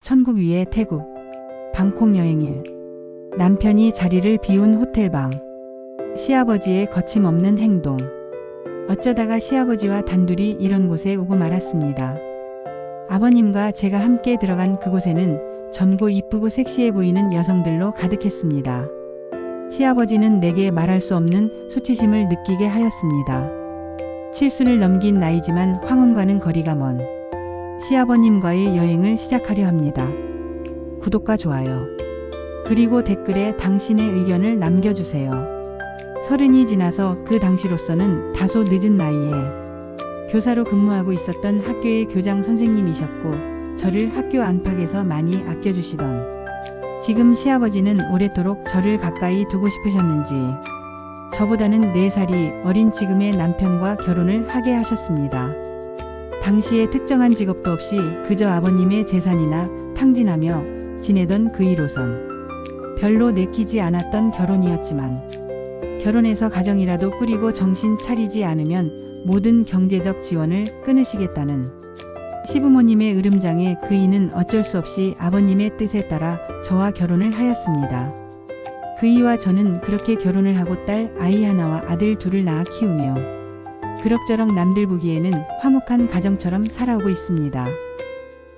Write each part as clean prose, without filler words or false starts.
천국 위의 태국. 방콕 여행일. 남편이 자리를 비운 호텔방. 시아버지의 거침없는 행동. 어쩌다가 시아버지와 단둘이 이런 곳에 오고 말았습니다. 아버님과 제가 함께 들어간 그곳에는 젊고 이쁘고 섹시해 보이는 여성들로 가득했습니다. 시아버지는 내게 말할 수 없는 수치심을 느끼게 하였습니다. 70을 넘긴 나이지만 황혼과는 거리가 먼 시아버님과의 여행을 시작하려 합니다. 구독과 좋아요, 그리고 댓글에 당신의 의견을 남겨주세요. 30이 지나서 그 당시로서는 다소 늦은 나이에 교사로 근무하고 있었던 학교의 교장 선생님이셨고 저를 학교 안팎에서 많이 아껴주시던 지금 시아버지는 오래도록 저를 가까이 두고 싶으셨는지 저보다는 4살이 어린 지금의 남편과 결혼을 하게 하셨습니다. 당시에 특정한 직업도 없이 그저 아버님의 재산이나 탕진하며 지내던 그 일로선 별로 내키지 않았던 결혼이었지만 결혼해서 가정이라도 꾸리고 정신 차리지 않으면 모든 경제적 지원을 끊으시겠다는 시부모님의 으름장에 그이는 어쩔 수 없이 아버님의 뜻에 따라 저와 결혼을 하였습니다. 그이와 저는 그렇게 결혼을 하고 딸 아이 하나와 아들 둘을 낳아 키우며 그럭저럭 남들 보기에는 화목한 가정처럼 살아오고 있습니다.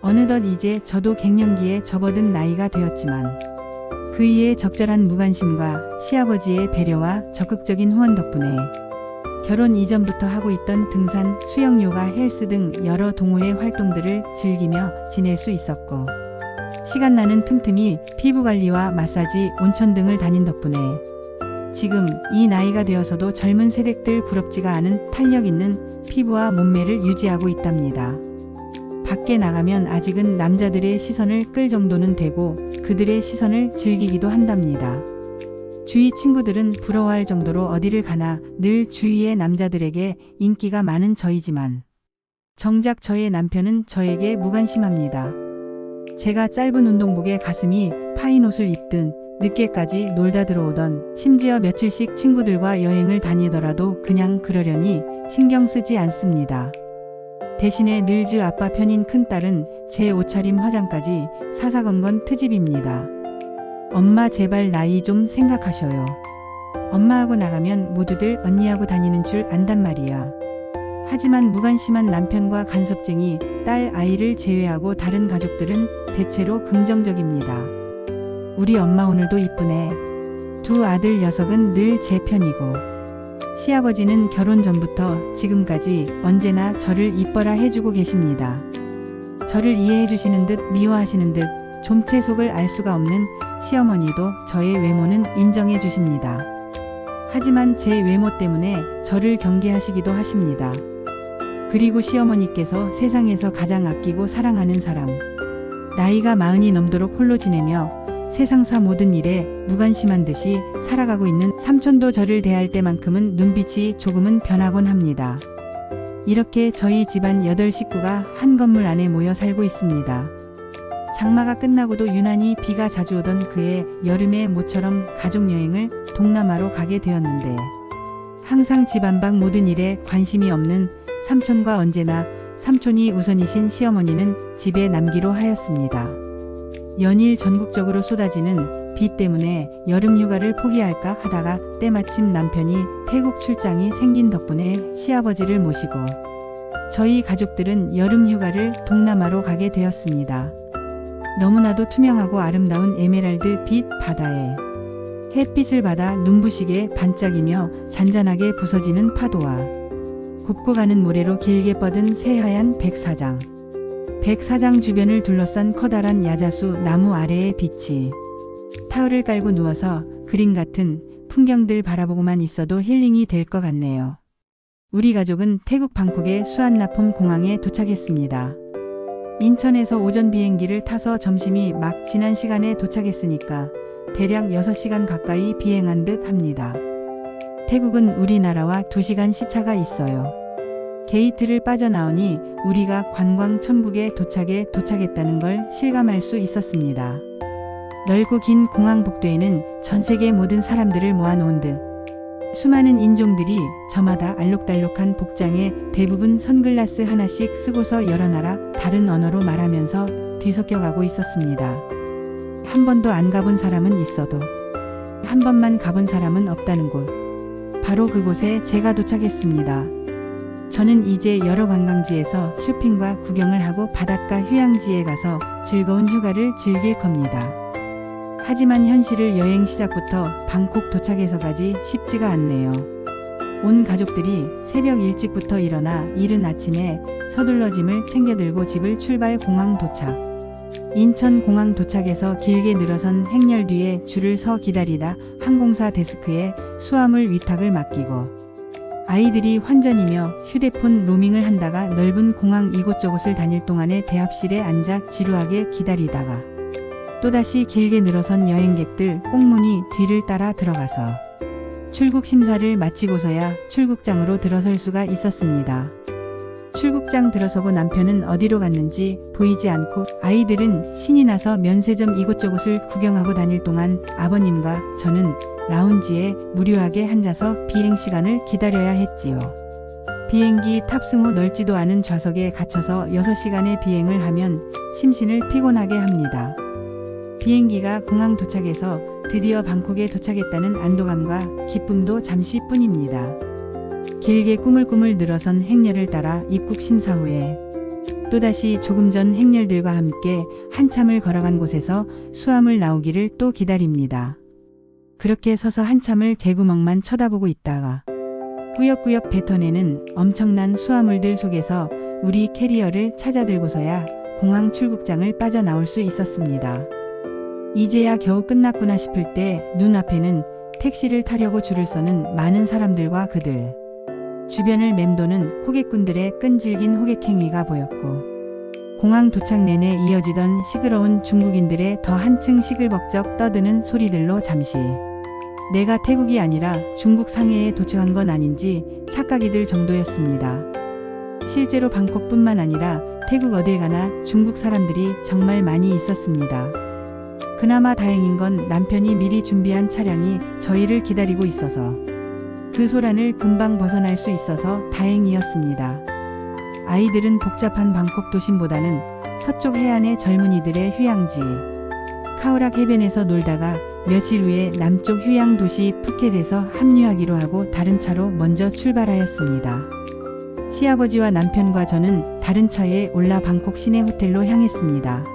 어느덧 이제 저도 갱년기에 접어든 나이가 되었지만 그이의 적절한 무관심과 시아버지의 배려와 적극적인 후원 덕분에 결혼 이전부터 하고 있던 등산, 수영, 요가, 헬스 등 여러 동호회 활동들을 즐기며 지낼 수 있었고 시간 나는 틈틈이 피부관리와 마사지, 온천 등을 다닌 덕분에 지금 이 나이가 되어서도 젊은 세댁들 부럽지가 않은 탄력 있는 피부와 몸매를 유지하고 있답니다. 밖에 나가면 아직은 남자들의 시선을 끌 정도는 되고 그들의 시선을 즐기기도 한답니다. 주위 친구들은 부러워할 정도로 어디를 가나 늘 주위의 남자들에게 인기가 많은 저이지만 정작 저의 남편은 저에게 무관심합니다. 제가 짧은 운동복에 가슴이 파인 옷을 입든 늦게까지 놀다 들어오던 심지어 며칠씩 친구들과 여행을 다니더라도 그냥 그러려니 신경 쓰지 않습니다. 대신에 늘즈 아빠 편인 큰딸은 제 옷차림 화장까지 사사건건 트집입니다. 엄마 제발 나이 좀 생각하셔요. 엄마하고 나가면 모두들 언니하고 다니는 줄 안단 말이야. 하지만 무관심한 남편과 간섭쟁이 딸 아이를 제외하고 다른 가족들은 대체로 긍정적입니다. 우리 엄마 오늘도 이쁘네. 두 아들 녀석은 늘 제 편이고 시아버지는 결혼 전부터 지금까지 언제나 저를 이뻐라 해주고 계십니다. 저를 이해해 주시는 듯 미워하시는 듯 좀체 속을 알 수가 없는 시어머니도 저의 외모는 인정해 주십니다. 하지만 제 외모 때문에 저를 경계하시기도 하십니다. 그리고 시어머니께서 세상에서 가장 아끼고 사랑하는 사람, 나이가 40이 넘도록 홀로 지내며 세상사 모든 일에 무관심한 듯이 살아가고 있는 삼촌도 저를 대할 때만큼은 눈빛이 조금은 변하곤 합니다. 이렇게 저희 집안 8식구가 한 건물 안에 모여 살고 있습니다. 장마가 끝나고도 유난히 비가 자주 오던 그해 여름에 모처럼 가족여행을 동남아로 가게 되었는데 항상 집안방 모든 일에 관심이 없는 삼촌과 언제나 삼촌이 우선이신 시어머니는 집에 남기로 하였습니다. 연일 전국적으로 쏟아지는 비 때문에 여름 휴가를 포기할까 하다가 때마침 남편이 태국 출장이 생긴 덕분에 시아버지를 모시고 저희 가족들은 여름 휴가를 동남아로 가게 되었습니다. 너무나도 투명하고 아름다운 에메랄드 빛 바다에 햇빛을 받아 눈부시게 반짝이며 잔잔하게 부서지는 파도와 곱고 가는 모래로 길게 뻗은 새하얀 백사장. 백사장 주변을 둘러싼 커다란 야자수 나무 아래의 빛이 타올을 깔고 누워서 그림 같은 풍경들 바라보고만 있어도 힐링이 될 것 같네요. 우리 가족은 태국 방콕의 수안나폼 공항에 도착했습니다. 인천에서 오전 비행기를 타서 점심이 막 지난 시간에 도착했으니까 대략 6시간 가까이 비행한 듯 합니다. 태국은 우리나라와 2시간 시차가 있어요. 게이트를 빠져나오니 우리가 관광 천국에 도착했다는 걸 실감할 수 있었습니다. 넓고 긴 공항 복도에는 전 세계 모든 사람들을 모아놓은 듯 수많은 인종들이 저마다 알록달록한 복장에 대부분 선글라스 하나씩 쓰고서 여러 나라 다른 언어로 말하면서 뒤섞여 가고 있었습니다. 한 번도 안 가본 사람은 있어도 한 번만 가본 사람은 없다는 곳. 바로 그곳에 제가 도착했습니다. 저는 이제 여러 관광지에서 쇼핑과 구경을 하고 바닷가 휴양지에 가서 즐거운 휴가를 즐길 겁니다. 하지만 현실을 여행 시작부터 방콕 도착해서까지 쉽지가 않네요. 온 가족들이 새벽 일찍부터 일어나 이른 아침에 서둘러 짐을 챙겨 들고 집을 출발. 공항 도착. 인천 공항 도착해서 길게 늘어선 행렬 뒤에 줄을 서 기다리다 항공사 데스크에 수화물 위탁을 맡기고 아이들이 환전이며 휴대폰 로밍을 한다가 넓은 공항 이곳저곳을 다닐 동안에 대합실에 앉아 지루하게 기다리다가 또다시 길게 늘어선 여행객들 꽁무니 뒤를 따라 들어가서 출국 심사를 마치고서야 출국장으로 들어설 수가 있었습니다. 출국장 들어서고 남편은 어디로 갔는지 보이지 않고 아이들은 신이 나서 면세점 이곳저곳을 구경하고 다닐 동안 아버님과 저는 라운지에 무료하게 앉아서 비행시간을 기다려야 했지요. 비행기 탑승 후 넓지도 않은 좌석에 갇혀서 6시간의 비행을 하면 심신을 피곤하게 합니다. 비행기가 공항 도착해서 드디어 방콕에 도착했다는 안도감과 기쁨도 잠시뿐입니다. 길게 꾸물꾸물 늘어선 행렬을 따라 입국 심사 후에 또다시 조금 전 행렬들과 함께 한참을 걸어간 곳에서 수화물 나오기를 또 기다립니다. 그렇게 서서 한참을 개구멍만 쳐다보고 있다가 꾸역꾸역 뱉어내는 엄청난 수화물들 속에서 우리 캐리어를 찾아들고서야 공항 출국장을 빠져나올 수 있었습니다. 이제야 겨우 끝났구나 싶을 때 눈앞에는 택시를 타려고 줄을 서는 많은 사람들과 그들. 주변을 맴도는 호객꾼들의 끈질긴 호객행위가 보였고 공항 도착 내내 이어지던 시끄러운 중국인들의 더 한층 시끌벅적 떠드는 소리들로 잠시 내가 태국이 아니라 중국 상해에 도착한 건 아닌지 착각이 들 정도였습니다. 실제로 방콕뿐만 아니라 태국 어딜 가나 중국 사람들이 정말 많이 있었습니다. 그나마 다행인 건 남편이 미리 준비한 차량이 저희를 기다리고 있어서 그 소란을 금방 벗어날 수 있어서 다행이었습니다. 아이들은 복잡한 방콕 도심보다는 서쪽 해안의 젊은이들의 휴양지 카오락 해변에서 놀다가 며칠 후에 남쪽 휴양 도시 푸켓에서 합류하기로 하고 다른 차로 먼저 출발하였습니다. 시아버지와 남편과 저는 다른 차에 올라 방콕 시내 호텔로 향했습니다.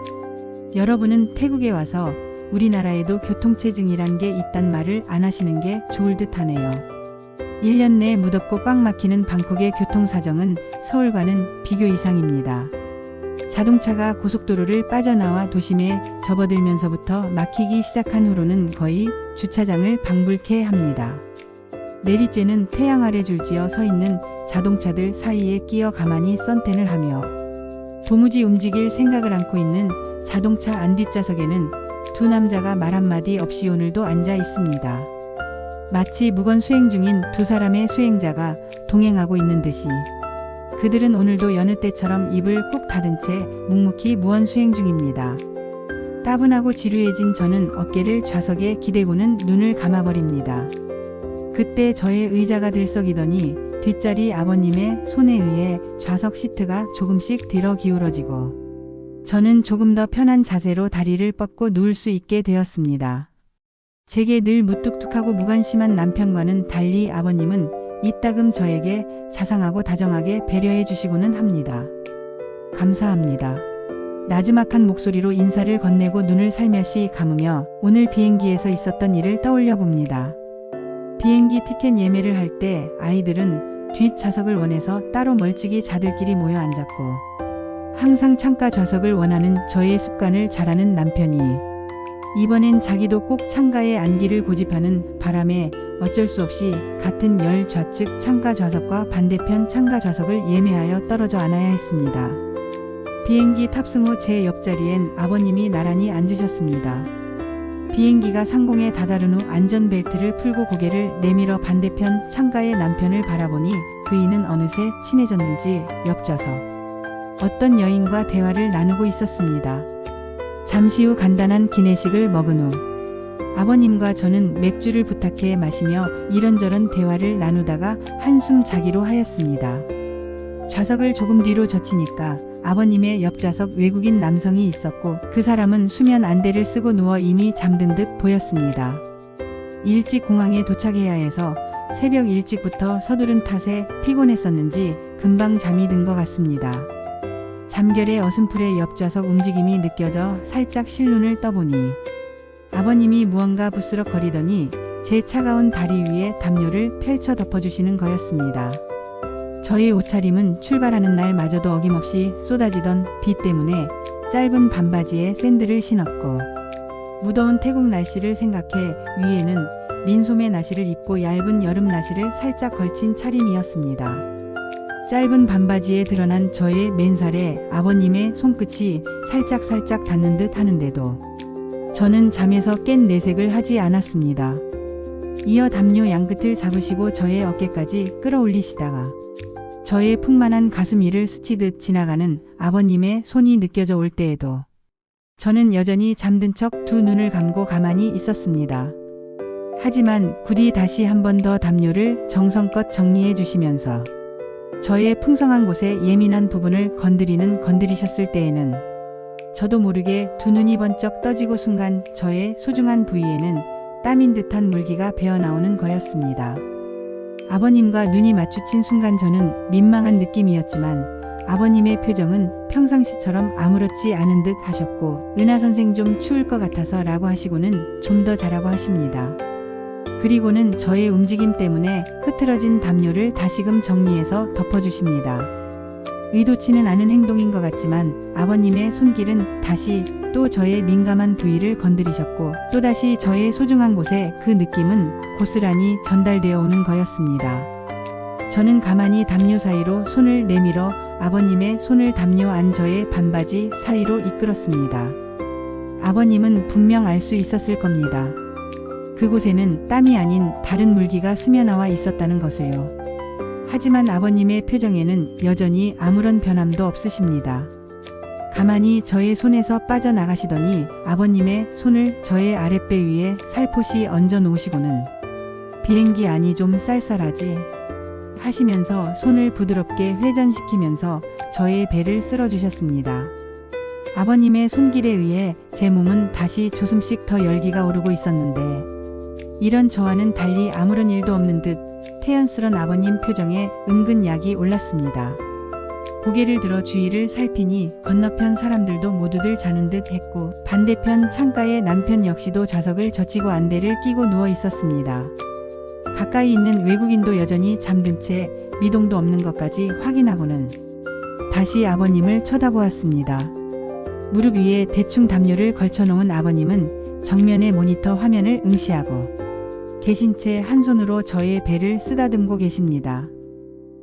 여러분은 태국에 와서 우리나라에도 교통체증이란 게 있단 말을 안 하시는 게 좋을 듯 하네요. 1년 내 무덥고 꽉 막히는 방콕의 교통사정은 서울과는 비교 이상입니다. 자동차가 고속도로를 빠져나와 도심에 접어들면서부터 막히기 시작한 후로는 거의 주차장을 방불케 합니다. 내리쬐는 태양 아래 줄지어 서 있는 자동차들 사이에 끼어 가만히 선탠을 하며 도무지 움직일 생각을 않고 있는 자동차 안 뒷좌석에는 두 남자가 말 한마디 없이 오늘도 앉아 있습니다. 마치 무건 수행 중인 두 사람의 수행자가 동행하고 있는 듯이 그들은 오늘도 여느 때처럼 입을 꾹 닫은 채 묵묵히 무언 수행 중입니다. 따분하고 지루해진 저는 어깨를 좌석에 기대고는 눈을 감아버립니다. 그때 저의 의자가 들썩이더니 뒷자리 아버님의 손에 의해 좌석 시트가 조금씩 뒤로 기울어지고 저는 조금 더 편한 자세로 다리를 뻗고 누울 수 있게 되었습니다. 제게 늘 무뚝뚝하고 무관심한 남편과는 달리 아버님은 이따금 저에게 자상하고 다정하게 배려해 주시고는 합니다. 감사합니다. 나지막한 목소리로 인사를 건네고 눈을 살며시 감으며 오늘 비행기에서 있었던 일을 떠올려 봅니다. 비행기 티켓 예매를 할 때 아이들은 뒷 좌석을 원해서 따로 멀찍이 자들끼리 모여 앉았고 항상 창가 좌석을 원하는 저의 습관을 잘 아는 남편이 이번엔 자기도 꼭 창가에 앉기를 고집하는 바람에 어쩔 수 없이 같은 열 좌측 창가 좌석과 반대편 창가 좌석을 예매하여 떨어져 앉아야 했습니다. 비행기 탑승 후 제 옆자리엔 아버님이 나란히 앉으셨습니다. 비행기가 상공에 다다른 후 안전벨트를 풀고 고개를 내밀어 반대편 창가의 남편을 바라보니 그이는 어느새 친해졌는지 옆좌석 어떤 여인과 대화를 나누고 있었습니다. 잠시 후 간단한 기내식을 먹은 후 아버님과 저는 맥주를 부탁해 마시며 이런저런 대화를 나누다가 한숨 자기로 하였습니다. 좌석을 조금 뒤로 젖히니까 아버님의 옆좌석 외국인 남성이 있었고 그 사람은 수면 안대를 쓰고 누워 이미 잠든 듯 보였습니다. 일찍 공항에 도착해야 해서 새벽 일찍부터 서두른 탓에 피곤했었는지 금방 잠이 든 것 같습니다. 잠결에 어슴풀의 옆좌석 움직임이 느껴져 살짝 실눈을 떠보니 아버님이 무언가 부스럭거리더니 제 차가운 다리 위에 담요를 펼쳐 덮어주시는 거였습니다. 저의 옷차림은 출발하는 날마저도 어김없이 쏟아지던 비 때문에 짧은 반바지에 샌들을 신었고 무더운 태국 날씨를 생각해 위에는 민소매 나시를 입고 얇은 여름 나시를 살짝 걸친 차림이었습니다. 짧은 반바지에 드러난 저의 맨살에 아버님의 손끝이 살짝 닿는 듯 하는데도 저는 잠에서 깬 내색을 하지 않았습니다. 이어 담요 양끝을 잡으시고 저의 어깨까지 끌어올리시다가 저의 풍만한 가슴 위를 스치듯 지나가는 아버님의 손이 느껴져 올 때에도 저는 여전히 잠든 척 두 눈을 감고 가만히 있었습니다. 하지만 부디 다시 한 번 더 담요를 정성껏 정리해 주시면서 저의 풍성한 곳에 예민한 부분을 건드리셨을 때에는 저도 모르게 두 눈이 번쩍 떠지고 순간 저의 소중한 부위에는 땀인 듯한 물기가 배어나오는 거였습니다. 아버님과 눈이 마주친 순간 저는 민망한 느낌이었지만 아버님의 표정은 평상시처럼 아무렇지 않은 듯 하셨고 은하 선생 좀 추울 것 같아서 라고 하시고는 좀 더 자라고 하십니다. 그리고는 저의 움직임 때문에 흐트러진 담요를 다시금 정리해서 덮어주십니다. 의도치는 않은 행동인 것 같지만 아버님의 손길은 다시 또 저의 민감한 부위를 건드리셨고 또다시 저의 소중한 곳에 그 느낌은 고스란히 전달되어 오는 거였습니다. 저는 가만히 담요 사이로 손을 내밀어 아버님의 손을 담요 안 저의 반바지 사이로 이끌었습니다. 아버님은 분명 알 수 있었을 겁니다. 그곳에는 땀이 아닌 다른 물기가 스며나와 있었다는 것을요. 하지만 아버님의 표정에는 여전히 아무런 변함도 없으십니다. 가만히 저의 손에서 빠져나가시더니 아버님의 손을 저의 아랫배 위에 살포시 얹어 놓으시고는 비행기 안이 좀 쌀쌀하지 하시면서 손을 부드럽게 회전시키면서 저의 배를 쓸어주셨습니다. 아버님의 손길에 의해 제 몸은 다시 조금씩 더 열기가 오르고 있었는데 이런 저와는 달리 아무런 일도 없는 듯 태연스런 아버님 표정에 은근 약이 올랐습니다. 고개를 들어 주위를 살피니 건너편 사람들도 모두들 자는 듯 했고 반대편 창가의 남편 역시도 좌석을 젖히고 안대를 끼고 누워 있었습니다. 가까이 있는 외국인도 여전히 잠든 채 미동도 없는 것까지 확인하고는 다시 아버님을 쳐다보았습니다. 무릎 위에 대충 담요를 걸쳐놓은 아버님은 정면의 모니터 화면을 응시하고 계신 채 한 손으로 저의 배를 쓰다듬고 계십니다.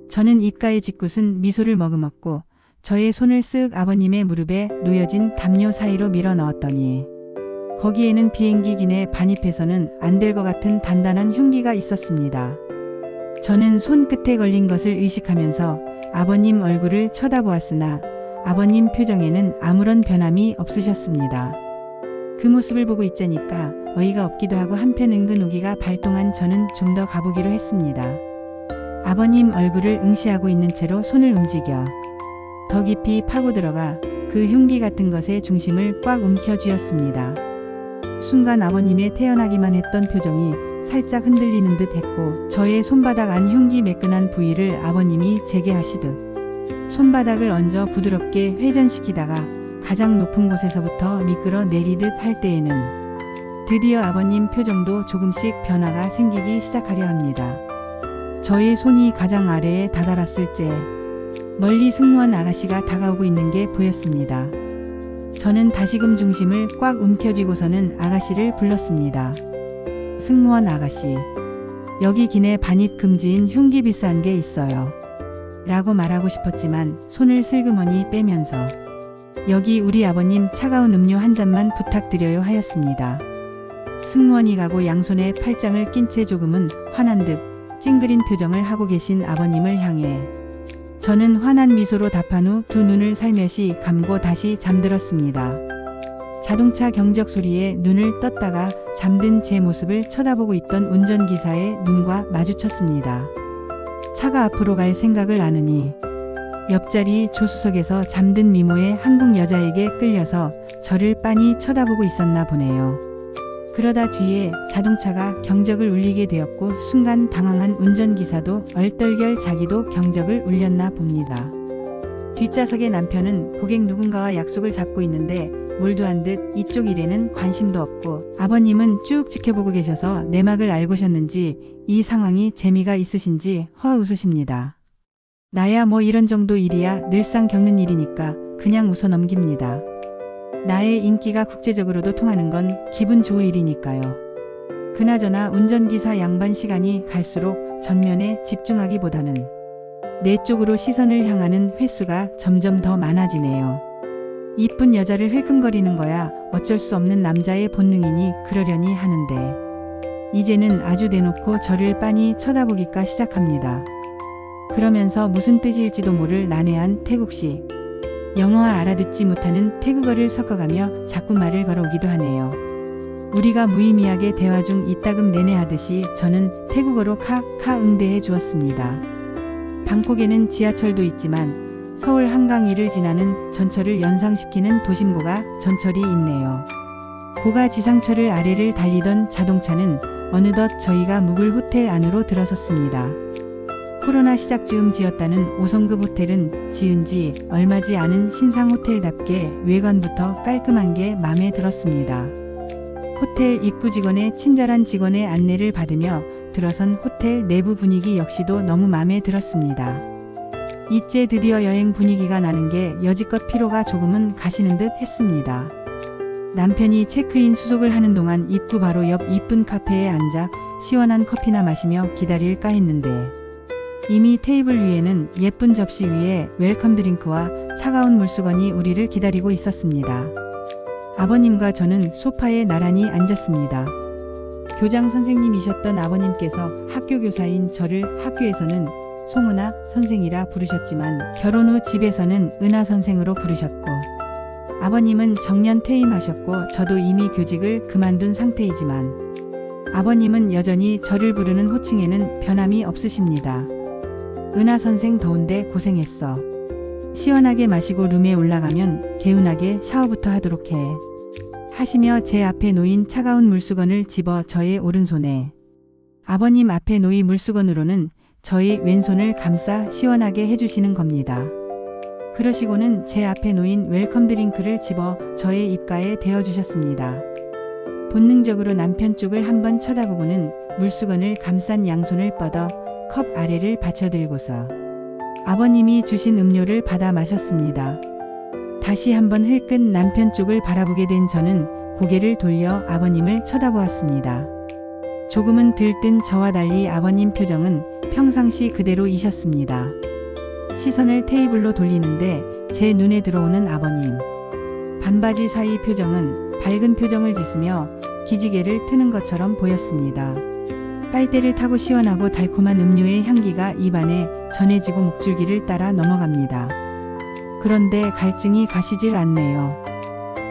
저는 입가에 짓궂은 미소를 머금었고 저의 손을 쓱 아버님의 무릎에 놓여진 담요 사이로 밀어 넣었더니 거기에는 비행기 기내 반입해서는 안 될 것 같은 단단한 흉기가 있었습니다. 저는 손끝에 걸린 것을 의식하면서 아버님 얼굴을 쳐다보았으나 아버님 표정에는 아무런 변함이 없으셨습니다. 그 모습을 보고 있자니까 어이가 없기도 하고 한편 은근 우기가 발동한 저는 좀 더 가보기로 했습니다. 아버님 얼굴을 응시하고 있는 채로 손을 움직여 더 깊이 파고 들어가 그 흉기 같은 것의 중심을 꽉 움켜쥐었습니다. 순간 아버님의 태연하기만 했던 표정이 살짝 흔들리는 듯 했고 저의 손바닥 안 흉기 매끈한 부위를 아버님이 제게 하시듯 손바닥을 얹어 부드럽게 회전시키다가 가장 높은 곳에서부터 미끄러 내리듯 할 때에는 드디어 아버님 표정도 조금씩 변화가 생기기 시작하려 합니다. 저의 손이 가장 아래에 다다랐을 때 멀리 승무원 아가씨가 다가오고 있는 게 보였습니다. 저는 다시금 중심을 꽉 움켜쥐고서는 아가씨를 불렀습니다. 승무원 아가씨, 여기 기내 반입 금지인 흉기 비싼 게 있어요. 라고 말하고 싶었지만 손을 슬그머니 빼면서 여기 우리 아버님 차가운 음료 한 잔만 부탁드려요 하였습니다. 승무원이 가고 양손에 팔짱을 낀 채 조금은 화난 듯 찡그린 표정을 하고 계신 아버님을 향해 저는 환한 미소로 답한 후 두 눈을 살며시 감고 다시 잠들었습니다. 자동차 경적 소리에 눈을 떴다가 잠든 제 모습을 쳐다보고 있던 운전기사의 눈과 마주쳤습니다. 차가 앞으로 갈 생각을 아느니 옆자리 조수석에서 잠든 미모의 한국 여자에게 끌려서 저를 빤히 쳐다보고 있었나 보네요. 그러다 뒤에 자동차가 경적을 울리게 되었고 순간 당황한 운전기사도 얼떨결 자기도 경적을 울렸나 봅니다. 뒷좌석의 남편은 고객 누군가와 약속을 잡고 있는데 몰두한 듯 이쪽 일에는 관심도 없고 아버님은 쭉 지켜보고 계셔서 내막을 알고셨는지 이 상황이 재미가 있으신지 허 웃으십니다. 나야 뭐 이런 정도 일이야 늘상 겪는 일이니까 그냥 웃어 넘깁니다. 나의 인기가 국제적으로도 통하는 건 기분 좋을 일이니까요. 그나저나 운전기사 양반 시간이 갈수록 전면에 집중하기보다는 내 쪽으로 시선을 향하는 횟수가 점점 더 많아지네요. 이쁜 여자를 흘끔거리는 거야 어쩔 수 없는 남자의 본능이니 그러려니 하는데 이제는 아주 대놓고 저를 빤히 쳐다보기가 시작합니다. 그러면서 무슨 뜻일지도 모를 난해한 태국시, 영어와 알아듣지 못하는 태국어를 섞어가며 자꾸 말을 걸어오기도 하네요. 우리가 무의미하게 대화 중 이따금 내내 하듯이 저는 태국어로 카 응대해 주었습니다. 방콕에는 지하철도 있지만 서울 한강 위를 지나는 전철을 연상시키는 도심고가 전철이 있네요. 고가 지상철을 아래를 달리던 자동차는 어느덧 저희가 묵을 호텔 안으로 들어섰습니다. 코로나 시작 즈음 지었다는 5성급 호텔은 지은 지 얼마지 않은 신상 호텔답게 외관부터 깔끔한 게 마음에 들었습니다. 호텔 입구 직원의 친절한 직원의 안내를 받으며 들어선 호텔 내부 분위기 역시도 너무 마음에 들었습니다. 이제 드디어 여행 분위기가 나는 게 여지껏 피로가 조금은 가시는 듯 했습니다. 남편이 체크인 수속을 하는 동안 입구 바로 옆 이쁜 카페에 앉아 시원한 커피나 마시며 기다릴까 했는데 이미 테이블 위에는 예쁜 접시 위에 웰컴 드링크와 차가운 물수건이 우리를 기다리고 있었습니다. 아버님과 저는 소파에 나란히 앉았습니다. 교장 선생님이셨던 아버님께서 학교 교사인 저를 학교에서는 송은아 선생이라 부르셨지만 결혼 후 집에서는 은하 선생으로 부르셨고 아버님은 정년 퇴임하셨고 저도 이미 교직을 그만둔 상태이지만 아버님은 여전히 저를 부르는 호칭에는 변함이 없으십니다. 은하 선생 더운데 고생했어. 시원하게 마시고 룸에 올라가면 개운하게 샤워부터 하도록 해. 하시며 제 앞에 놓인 차가운 물수건을 집어 저의 오른손에 아버님 앞에 놓인 물수건으로는 저의 왼손을 감싸 시원하게 해주시는 겁니다. 그러시고는 제 앞에 놓인 웰컴 드링크를 집어 저의 입가에 대어주셨습니다. 본능적으로 남편 쪽을 한번 쳐다보고는 물수건을 감싼 양손을 뻗어 컵 아래를 받쳐들고서 아버님이 주신 음료를 받아 마셨습니다. 다시 한번 흘끗 남편 쪽을 바라보게 된 저는 고개를 돌려 아버님을 쳐다보았습니다. 조금은 들뜬 저와 달리 아버님 표정은 평상시 그대로이셨습니다. 시선을 테이블로 돌리는데 제 눈에 들어오는 아버님. 반바지 사이 표정은 밝은 표정을 짓으며 기지개를 트는 것처럼 보였습니다. 빨대를 타고 시원하고 달콤한 음료의 향기가 입안에 전해지고 목줄기를 따라 넘어갑니다. 그런데 갈증이 가시질 않네요.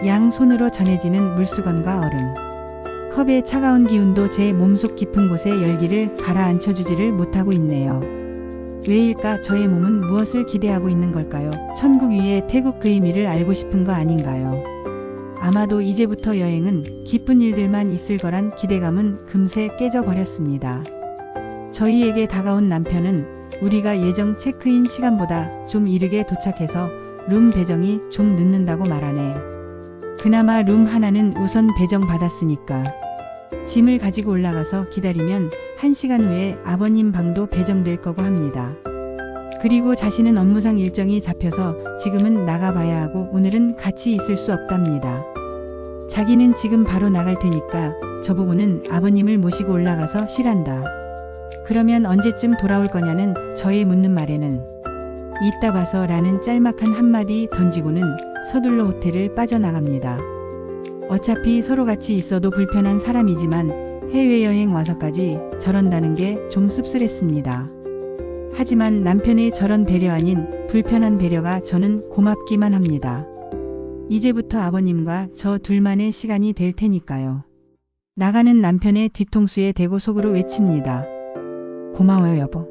양손으로 전해지는 물수건과 얼음. 컵의 차가운 기운도 제 몸속 깊은 곳에 열기를 가라앉혀주지를 못하고 있네요. 왜일까? 저의 몸은 무엇을 기대하고 있는 걸까요? 천국 위에 태국 그 의미를 알고 싶은 거 아닌가요? 아마도 이제부터 여행은 기쁜 일들만 있을 거란 기대감은 금세 깨져버렸습니다. 저희에게 다가온 남편은 우리가 예정 체크인 시간보다 좀 이르게 도착해서 룸 배정이 좀 늦는다고 말하네. 그나마 룸 하나는 우선 배정 받았으니까. 짐을 가지고 올라가서 기다리면 1시간 후에 아버님 방도 배정될 거고 합니다. 그리고 자신은 업무상 일정이 잡혀서 지금은 나가봐야 하고 오늘은 같이 있을 수 없답니다. 자기는 지금 바로 나갈 테니까 저보고는 아버님을 모시고 올라가서 쉬란다. 그러면 언제쯤 돌아올 거냐는 저의 묻는 말에는 이따 봐서 라는 짤막한 한마디 던지고는 서둘러 호텔을 빠져나갑니다. 어차피 서로 같이 있어도 불편한 사람이지만 해외여행 와서까지 저런다는 게 좀 씁쓸했습니다. 하지만 남편의 저런 배려 아닌 불편한 배려가 저는 고맙기만 합니다. 이제부터 아버님과 저 둘만의 시간이 될 테니까요. 나가는 남편의 뒤통수에 대고 속으로 외칩니다. 고마워요 여보.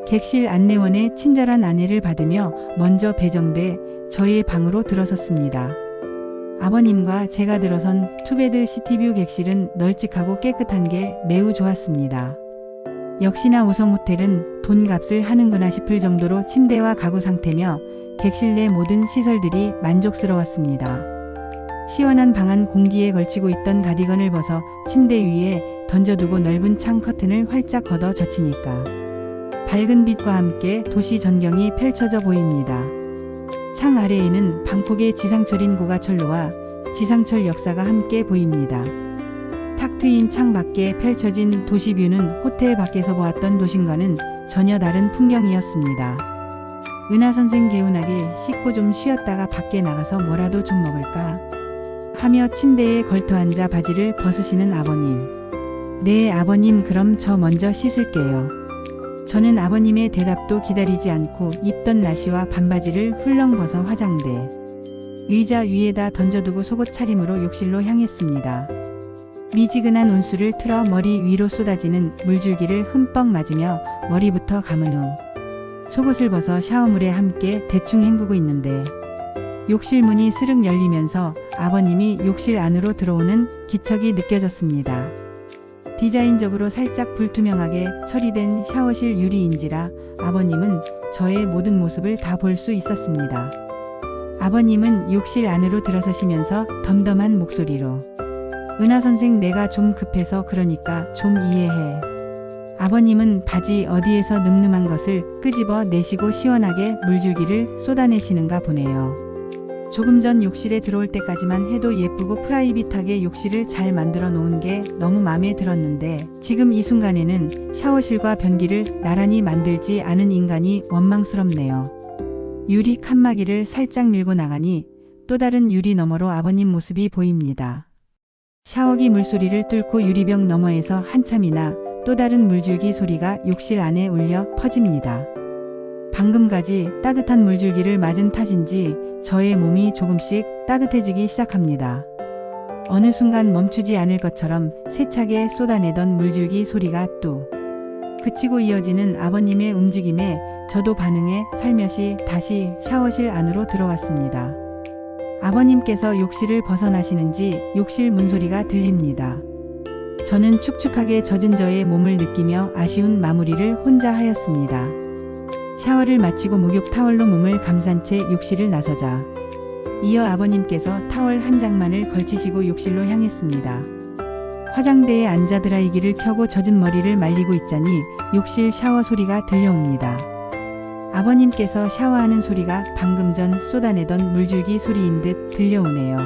객실 안내원의 친절한 안내를 받으며 먼저 배정돼 저의 방으로 들어섰습니다. 아버님과 제가 들어선 투베드 시티뷰 객실은 널찍하고 깨끗한 게 매우 좋았습니다. 역시나 5성 호텔은 돈값을 하는구나 싶을 정도로 침대와 가구 상태며 객실 내 모든 시설들이 만족스러웠습니다. 시원한 방 안 공기에 걸치고 있던 가디건을 벗어 침대 위에 던져두고 넓은 창 커튼을 활짝 걷어 젖히니까 밝은 빛과 함께 도시 전경이 펼쳐져 보입니다. 창 아래에는 방콕의 지상철인 고가철로와 지상철 역사가 함께 보입니다. 탁 트인 창 밖에 펼쳐진 도시뷰는 호텔 밖에서 보았던 도심과는 전혀 다른 풍경이었습니다. 은하 선생 개운하게 씻고 좀 쉬었다가 밖에 나가서 뭐라도 좀 먹을까 하며 침대에 걸터앉아 바지를 벗으시는 아버님. 네, 아버님, 그럼 저 먼저 씻을게요. 저는 아버님의 대답도 기다리지 않고 입던 나시와 반바지를 훌렁 벗어 화장대 의자 위에다 던져두고 속옷 차림으로 욕실로 향했습니다. 미지근한 온수를 틀어 머리 위로 쏟아지는 물줄기를 흠뻑 맞으며 머리부터 감은 후 속옷을 벗어 샤워물에 함께 대충 헹구고 있는데 욕실 문이 스르륵 열리면서 아버님이 욕실 안으로 들어오는 기척이 느껴졌습니다. 디자인적으로 살짝 불투명하게 처리된 샤워실 유리인지라 아버님은 저의 모든 모습을 다 볼 수 있었습니다. 아버님은 욕실 안으로 들어서시면서 덤덤한 목소리로 은하 선생, 내가 좀 급해서 그러니까 좀 이해해. 아버님은 바지 어디에서 늠름한 것을 끄집어 내시고 시원하게 물줄기를 쏟아내시는가 보네요. 조금 전 욕실에 들어올 때까지만 해도 예쁘고 프라이빗하게 욕실을 잘 만들어 놓은 게 너무 마음에 들었는데 지금 이 순간에는 샤워실과 변기를 나란히 만들지 않은 인간이 원망스럽네요. 유리 칸막이를 살짝 밀고 나가니 또 다른 유리 너머로 아버님 모습이 보입니다. 샤워기 물소리를 뚫고 유리병 너머에서 한참이나 또 다른 물줄기 소리가 욕실 안에 울려 퍼집니다. 방금까지 따뜻한 물줄기를 맞은 탓인지 저의 몸이 조금씩 따뜻해지기 시작합니다. 어느 순간 멈추지 않을 것처럼 세차게 쏟아내던 물줄기 소리가 또 그치고 이어지는 아버님의 움직임에 저도 반응해 살며시 다시 샤워실 안으로 들어왔습니다. 아버님께서 욕실을 벗어나시는지 욕실 문소리가 들립니다. 저는 축축하게 젖은 저의 몸을 느끼며 아쉬운 마무리를 혼자 하였습니다. 샤워를 마치고 목욕 타월로 몸을 감싼 채 욕실을 나서자 이어 아버님께서 타월 한 장만을 걸치시고 욕실로 향했습니다. 화장대에 앉아 드라이기를 켜고 젖은 머리를 말리고 있자니 욕실 샤워 소리가 들려옵니다. 아버님께서 샤워하는 소리가 방금 전 쏟아내던 물줄기 소리인 듯 들려오네요.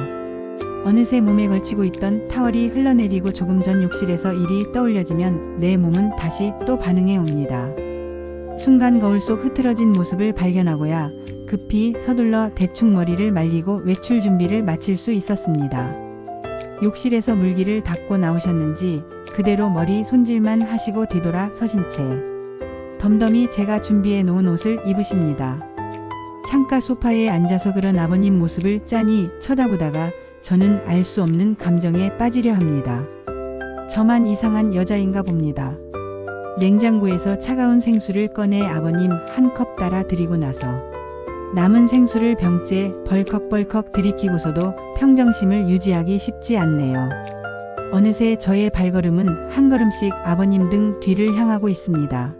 어느새 몸에 걸치고 있던 타월이 흘러내리고 조금 전 욕실에서 일이 떠올려지면 내 몸은 다시 또 반응해 옵니다. 순간 거울 속 흐트러진 모습을 발견하고야 급히 서둘러 대충 머리를 말리고 외출 준비를 마칠 수 있었습니다. 욕실에서 물기를 닦고 나오셨는지 그대로 머리 손질만 하시고 뒤돌아 서신 채 덤덤히 제가 준비해 놓은 옷을 입으십니다. 창가 소파에 앉아서 그런 아버님 모습을 짠히 쳐다보다가 저는 알 수 없는 감정에 빠지려 합니다. 저만 이상한 여자인가 봅니다. 냉장고에서 차가운 생수를 꺼내 아버님 한 컵 따라 드리고 나서 남은 생수를 병째 벌컥벌컥 들이키고서도 평정심을 유지하기 쉽지 않네요. 어느새 저의 발걸음은 한 걸음씩 아버님 등 뒤를 향하고 있습니다.